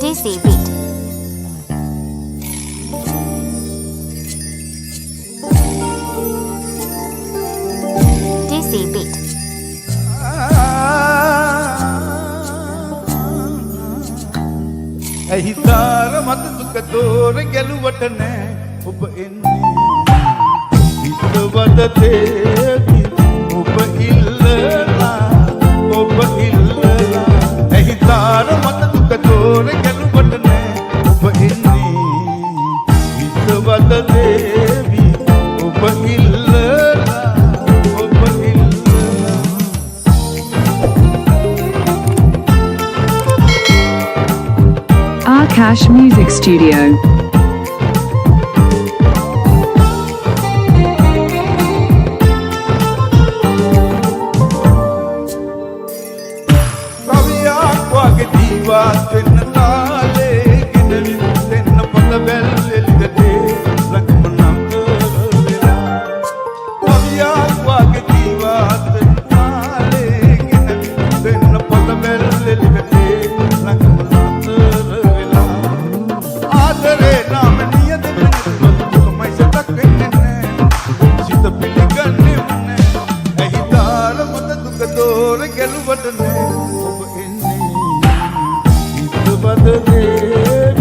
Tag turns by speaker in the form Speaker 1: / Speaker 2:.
Speaker 1: DC Beat. DC Beat.
Speaker 2: හිතාර මත දුක දෝර ගැලුවට නෑ ඔබ එන්නේ හිතවද තේවි ඔබ ඉල්ලලා හිතාර මත දුක දෝර ගැලුවට නෑ ඔබ එන්නේ හිතවද තේවි ඔබ ඉල්ලලා
Speaker 3: Cash Music Studio.
Speaker 2: කවියක් වගේ ජීවත් වෙන්න තාලේ ගෙනලි දෙන්න පොත බැල් එළියටේ ලක්මනම් කරලා කවියක් වගේ ජීවත් වෙන්න තාලේ ගෙනලි දෙන්න පොත බැල් එළියටේ ලක්මනම් ගැලුවට නෑ ඔබ එන්නේ හිතවද දේ